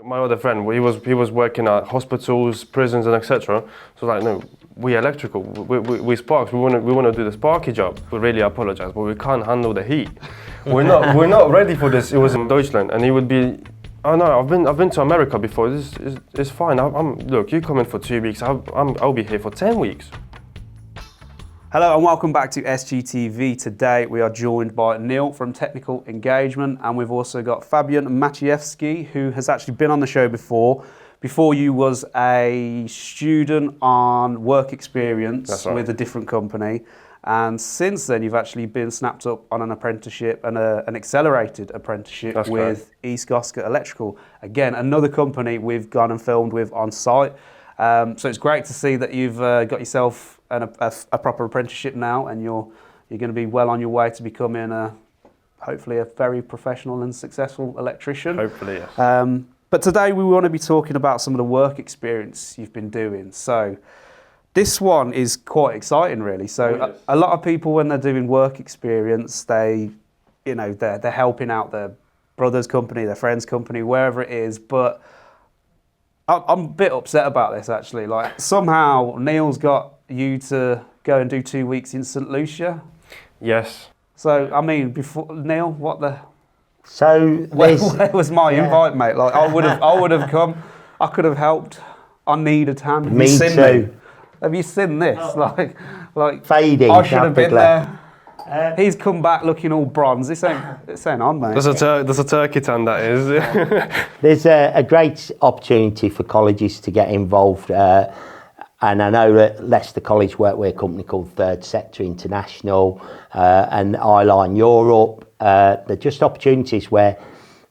My other friend, he was working at hospitals, prisons, and etc. So like, no, we electrical, we sparks. We want to do the sparky job. We really apologize, but we can't handle the heat. We're not ready for this. It was in Deutschland, and he would be. Oh no, I've been to America before. It's fine. Look, you come in for 2 weeks. I'll be here for 10 weeks. Hello and welcome back to SGTV. Today we are joined by Neil from Technical Engagement, and we've also got Fabian Maciejewski, who has actually been on the show before. Before you was a student on work experience with a different company, and since then you've actually been snapped up on an apprenticeship and an accelerated apprenticeship with East Goscott Electrical. Again, another company we've gone and filmed with on site. So it's great to see that you've got yourself a proper apprenticeship now, and you're going to be well on your way to becoming hopefully a very professional and successful electrician. Hopefully, yes. But today we want to be talking about some of the work experience you've been doing. So this one is quite exciting, really. So a lot of people, when they're doing work experience, they're helping out their brother's company, their friend's company, wherever it is. But I'm a bit upset about this, actually. Like, somehow Neil's got you to go and do 2 weeks in St. Lucia. Yes. So, I mean, before Neil, what the... So where was my invite, mate? Like, I would have come. I could have helped. I needed hand. Me too. Have you seen this? Like fading. I should have been there. He's come back looking all bronze. This ain't on, mate. There's a turkey tan, that is. There's a great opportunity for colleges to get involved. And I know that Leicester College work with a company called Third Sector International and Eyeline Europe. They're just opportunities where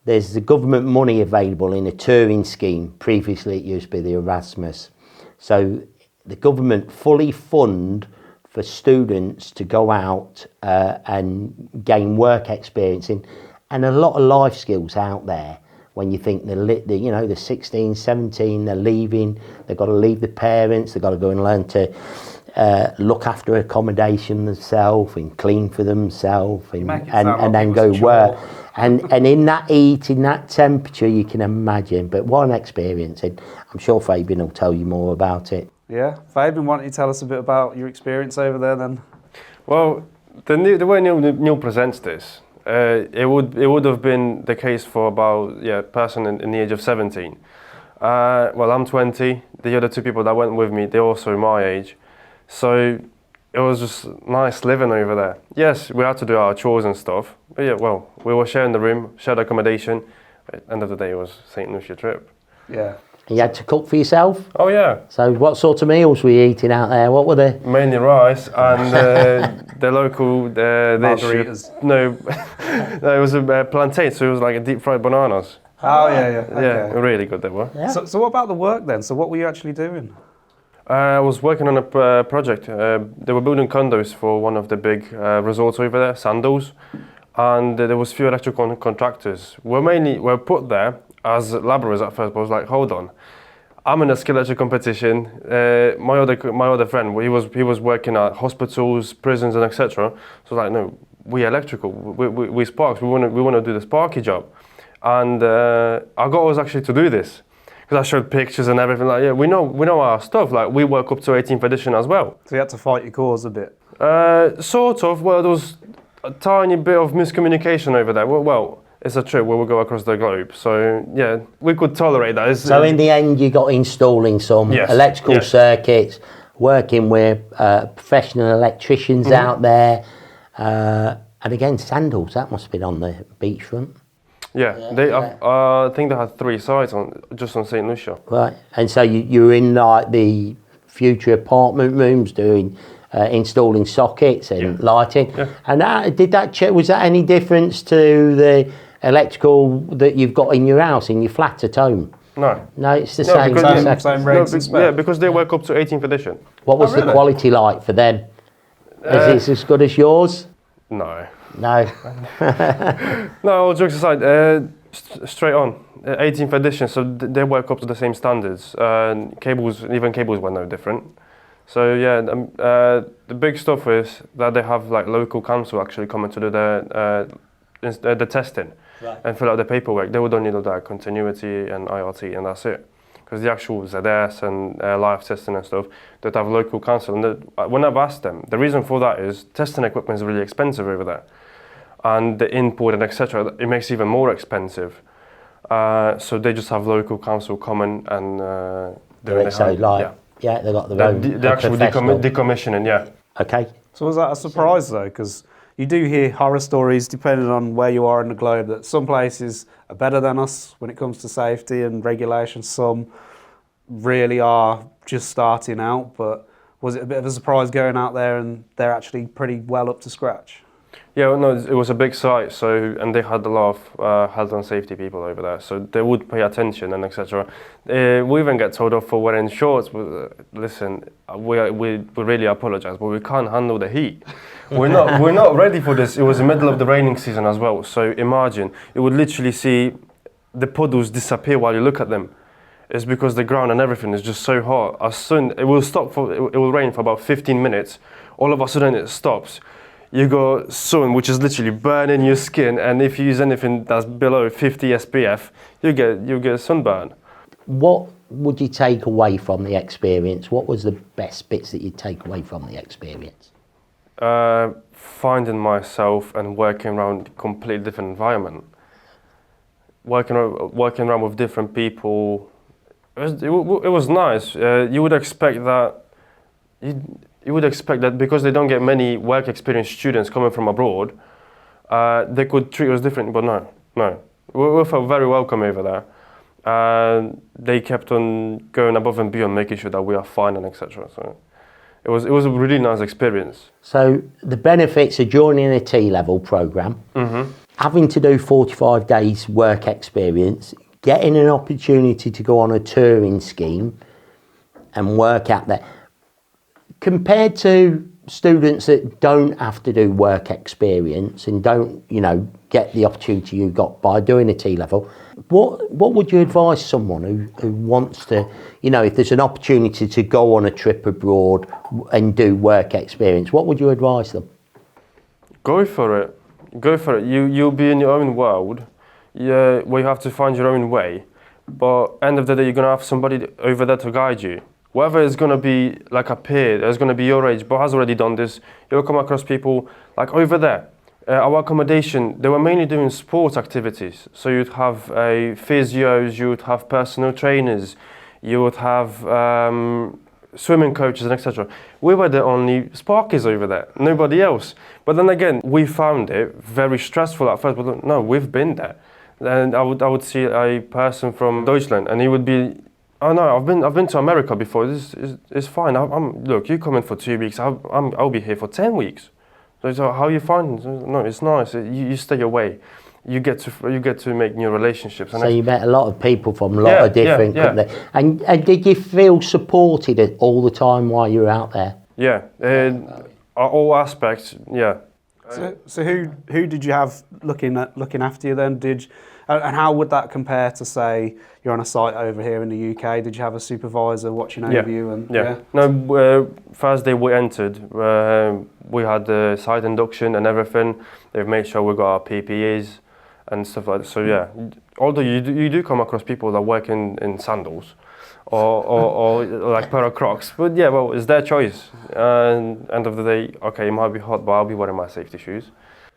there's the government money available in a touring scheme. Previously it used to be the Erasmus. So the government fully fund for students to go out and gain work experience and a lot of life skills out there. When you think they're 16, 17, they're leaving, they've got to leave the parents, they've got to go and learn to look after accommodation themselves and clean for themselves and then go work. And in that heat, in that temperature, you can imagine. But what an experience. And I'm sure Fabian will tell you more about it. Yeah. Fabian, why don't you tell us a bit about your experience over there then? Well, the way Neil presents this, it would have been the case for about a person in the age of 17. Well, I'm 20. The other two people that went with me, they're also my age. So it was just nice living over there. Yes, we had to do our chores and stuff. But yeah, well, we were sharing the room, shared accommodation. At the end of the day, it was St. Lucia trip. Yeah. And you had to cook for yourself? Oh yeah. So what sort of meals were you eating out there? What were they? Mainly rice and the local margaritas. No, it was a plantain, so it was like a deep fried bananas. Oh yeah. Okay. Yeah, really good they were. Yeah. So what about the work then? So what were you actually doing? I was working on a project. They were building condos for one of the big resorts over there, Sandals, and there was few electrical contractors. We're put there as labourers at first, but I was like, hold on, I'm in a skill lecture competition. My other friend, he was working at hospitals, prisons, and etc. So like, no, we electrical, we sparks. We want to do the sparky job, and our goal was actually to do this. Because I showed pictures and everything, like, yeah, we know our stuff. Like, we work up to 18th edition as well. So you had to fight your cause a bit? Sort of. Well, there was a tiny bit of miscommunication over there. Well, it's a trip where we go across the globe. So, yeah, we could tolerate that. So in the end, you got installing some electrical circuits, working with professional electricians out there. And again, Sandals, that must have been on the beachfront. Yeah. I think they had 3 sites just on St. Lucia. Right, and so you were in like the future apartment rooms doing installing sockets and lighting. Yeah. And was that any difference to the electrical that you've got in your house, in your flat at home? No. No, it's the same. Same rates and specs. Yeah, because they work up to 18th edition. What was the quality like for them? Is it as good as yours? No. No. No, all jokes aside, straight on. 18th edition, so they work up to the same standards. Cables were no different. So yeah, the big stuff is that they have like local council actually coming to do the testing. and fill out the paperwork. They would only know that continuity and IRT, and that's it. Because the actual ZS and live testing and stuff, that have local council. And when I've asked them, the reason for that is testing equipment is really expensive over there. And the input and etc., it makes it even more expensive. So they just have local council come in and do it. So yeah, they got their own. The actual decommissioning, yeah. Okay. So was that a surprise though? Because you do hear horror stories, depending on where you are in the globe, that some places are better than us when it comes to safety and regulation. Some really are just starting out. But was it a bit of a surprise going out there and they're actually pretty well up to scratch? Yeah, well, no, it was a big site, and they had a lot of health and safety people over there, so they would pay attention and etc. We even get told off for wearing shorts. But, listen, we really apologise, but we can't handle the heat. We're not ready for this. It was the middle of the raining season as well, so imagine you would literally see the puddles disappear while you look at them. It's because the ground and everything is just so hot. As soon it will rain for about 15 minutes. All of a sudden it stops. You go sun, which is literally burning your skin, and if you use anything that's below 50 SPF, you get sunburn. What would you take away from the experience? What was the best bits that you'd take away from the experience? Finding myself and working around a completely different environment. Working around with different people. It was nice. You would expect that. You would expect that because they don't get many work experience students coming from abroad, they could treat us differently, but no. We felt very welcome over there. They kept on going above and beyond, making sure that we are fine and etc. So it was a really nice experience. So the benefits of joining a T-level programme, having to do 45 days work experience, getting an opportunity to go on a touring scheme and work out there. Compared to students that don't have to do work experience and don't, get the opportunity you got by doing a T-level, what would you advise someone who wants to, if there's an opportunity to go on a trip abroad and do work experience, what would you advise them? Go for it. You'll be in your own world, where you have to find your own way. But end of the day, you're gonna have somebody over there to guide you. Whether it's going to be like a peer that's going to be your age but has already done this, you'll come across people like over there. Our accommodation, they were mainly doing sports activities. So you'd have physios, you would have personal trainers, you would have swimming coaches and etc. We were the only sparkies over there, nobody else. But then again, we found it very stressful at first, but no, we've been there. And I would see a person from Deutschland and he would be, oh no, I've been to America before. This is fine. Look, you come in for 2 weeks. I'll be here for 10 weeks. So how you find? No, it's nice. You stay away. You get to make new relationships. And so you met a lot of people from a lot of different companies. And did you feel supported all the time while you were out there? Yeah, all aspects. Yeah. So who did you have looking after you then? And how would that compare to, say, you're on a site over here in the UK? Did you have a supervisor watching over you? And No, first day we entered, we had the site induction and everything. They've made sure we got our PPEs and stuff like that. So yeah, although you do come across people that work in sandals or like pair of Crocs, but yeah, well, it's their choice. And end of the day, okay, it might be hot, but I'll be wearing my safety shoes.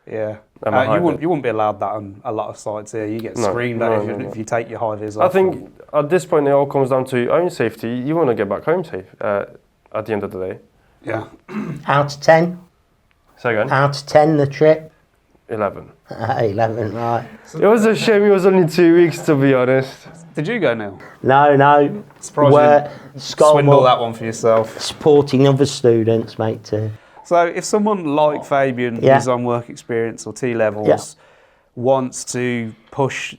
Yeah, you wouldn't be allowed that on a lot of sites here. You get screamed at if you take your high vis off. I think at this point it all comes down to your own safety. You want to get back home safe at the end of the day. Yeah. Out of 10? Say again? Out of 10 the trip? 11. 11, right. It was a shame it was only 2 weeks, to be honest. Did you go, Neil? No. Surprised you swindle that one for yourself. Supporting other students, mate, too. So if someone like Fabian, who's on work experience or T-levels, wants to push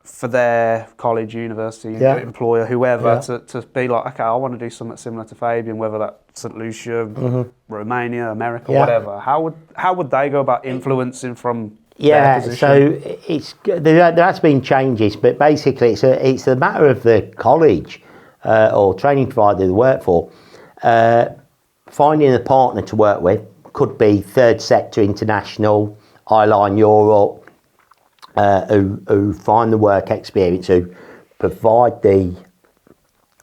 for their college, university, employer, whoever, to be like, okay, I want to do something similar to Fabian, whether that's St. Lucia, Romania, America, whatever, how would they go about influencing from their position? So there has been changes, but basically it's a matter of the college or training provider they work for. Finding a partner to work with could be third sector international, Eyeline Europe, who find the work experience, who provide the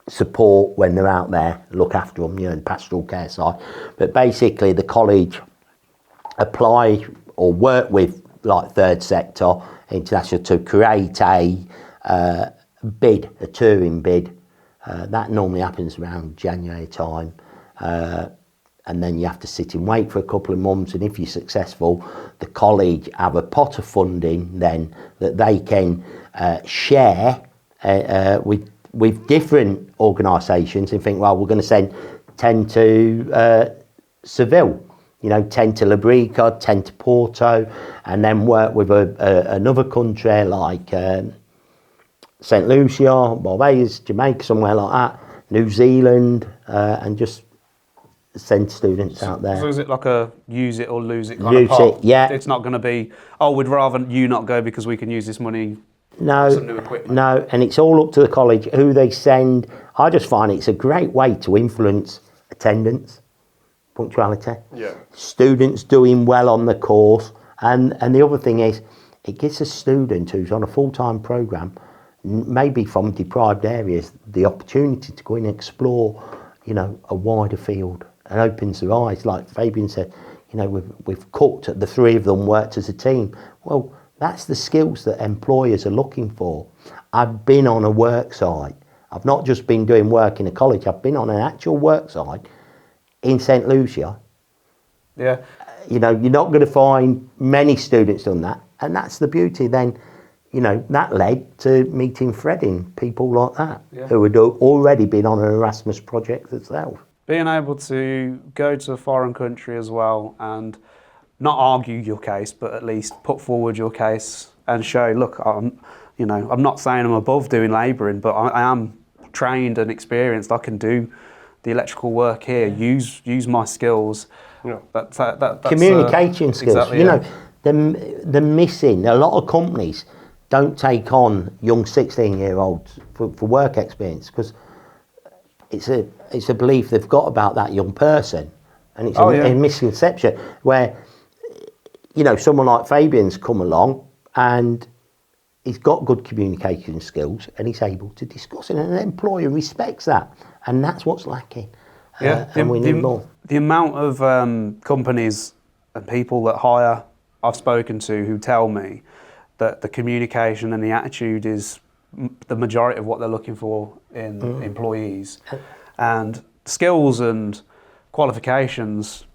support when they're out there, look after them, the pastoral care side. But basically the college apply or work with like third sector, international, to create a bid, a touring bid. That normally happens around January time. And then you have to sit and wait for a couple of months, and if you're successful, the college have a pot of funding then that they can share with different organisations, and think, well, we're going to send 10 to Seville, 10 to Labrica, 10 to Porto, and then work with another country like St. Lucia, Barbados, Jamaica, somewhere like that, New Zealand, and just send students out there. So is it like a use it or lose it kind Use of pot? it, yeah. It's not going to be, oh, we'd rather you not go because we can use this money No, for some new equipment. no, and it's all up to the college who they send. I just find it's a great way to influence attendance, punctuality, students doing well on the course, and the other thing is, it gives a student who's on a full-time programme, maybe from deprived areas, the opportunity to go and explore, a wider field, and opens their eyes. Like Fabian said, we've cooked, the three of them worked as a team. Well, that's the skills that employers are looking for. I've been on a work site. I've not just been doing work in a college, I've been on an actual work site in St. Lucia. Yeah. You're not going to find many students done that. And that's the beauty then, that led to meeting Fred and people like that, who had already been on an Erasmus project themselves. Being able to go to a foreign country as well and not argue your case, but at least put forward your case and show, look, I'm not saying I'm above doing labouring, but I am trained and experienced. I can do the electrical work here. Use my skills. That's communication skills. Exactly, they're missing. A lot of companies don't take on young 16-year-olds for work experience because it's a belief they've got about that young person, and it's a misconception where someone like Fabian's come along and he's got good communication skills and he's able to discuss it, and an employer respects that, and that's what's lacking. And we need more. The amount of companies and people that hire I've spoken to who tell me that the communication and the attitude is the majority of what they're looking for in employees, and skills and qualifications,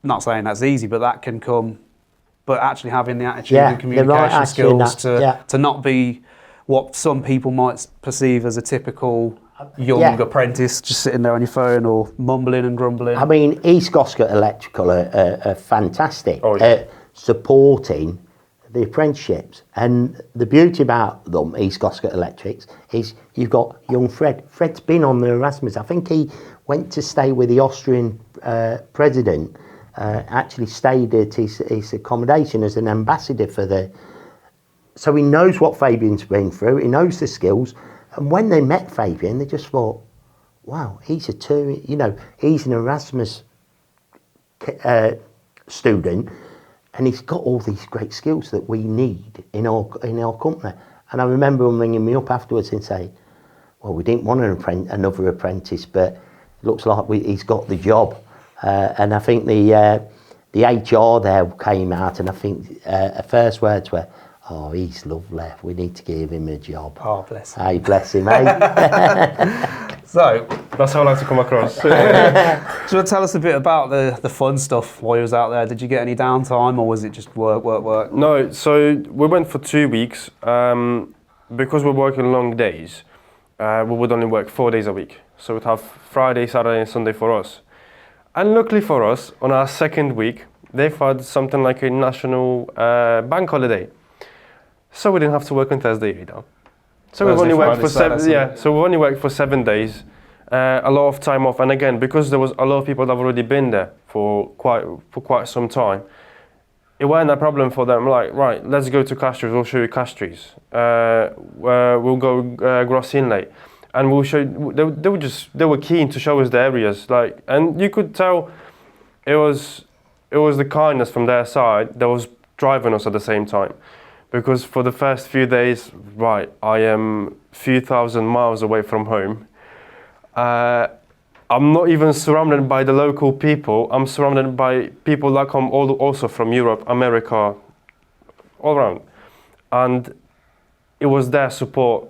not saying that's easy, but that can come, but actually having the attitude and communication skills to not be what some people might perceive as a typical young apprentice just sitting there on your phone or mumbling and grumbling. I mean, East Goscott Electrical are fantastic at supporting the apprenticeships, and the beauty about them, East Goscott Electrics, is you've got young Fred. Fred's been on the Erasmus. I think he went to stay with the Austrian president, actually stayed at his accommodation as an ambassador for the... So he knows what Fabian's been through, he knows the skills, and when they met Fabian, they just thought, wow, he's he's an Erasmus student, and he's got all these great skills that we need in our company. And I remember him ringing me up afterwards and saying, well, we didn't want another apprentice, but it looks like he's got the job. And I think the HR there came out, and I think her first words were, oh, he's lovely, we need to give him a job. Oh, bless him. Hey, bless him, eh? So, that's how I like to come across. do you want to tell us a bit about the fun stuff while you was out there? Did you get any downtime, or was it just work? No, so we went for 2 weeks. Because we're working long days, we would only work 4 days a week. So we'd have Friday, Saturday and Sunday for us. And luckily for us, on our second week, they've had something like a national bank holiday. So we didn't have to work on Thursday either. So we've only worked for 7. Yeah, so we've only worked for 7 days. A lot of time off, and again, because there was a lot of people that have already been there for quite some time, it wasn't a problem for them. Like, right, let's go to Castries. We'll show you Castries. We'll go Gross Inlet, and we'll show. They were keen to show us the areas. Like, and you could tell it was the kindness from their side that was driving us at the same time. because for the first few days, right, I am few thousand miles away from home. I'm not even surrounded by the local people. I'm surrounded by people that come also from Europe, America, all around. And it was their support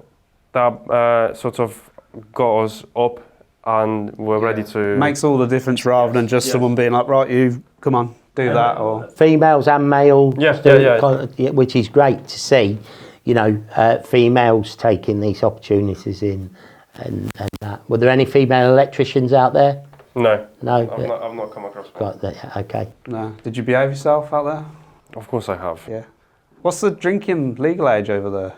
that sort of got us up, and we're ready to... Makes all the difference rather than just someone being like, right, you, come on, do that, or... Females and males, Yeah. which is great to see, you know, females taking these opportunities in and that. Were there any female electricians out there? No. No? I've not come across one. Got that, okay. No. Did you behave yourself out there? Of course I have. Yeah. What's the drinking legal age over there?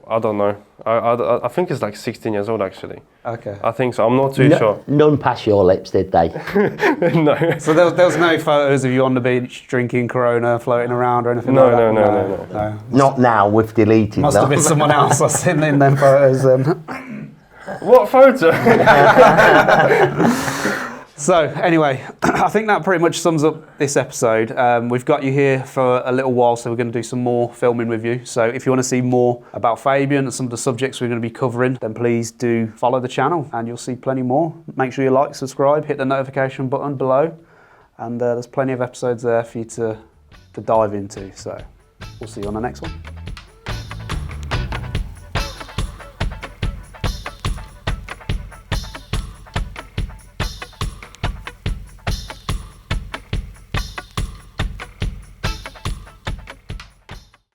I don't know. I think it's like 16 years old, actually. Okay. I think so. I'm not too sure. None past your lips, did they? No. So there was no photos of you on the beach drinking Corona, floating around or anything like that? No. Not now, we've deleted Must that. have been someone else I've seen in them photos then. What photo? So anyway, I think that pretty much sums up this episode. We've got you here for a little while, so we're going to do some more filming with you. So if you want to see more about Fabian and some of the subjects we're going to be covering, then please do follow the channel and you'll see plenty more. Make sure you like, subscribe, hit the notification button below, and there's plenty of episodes there for you to dive into. So we'll see you on the next one.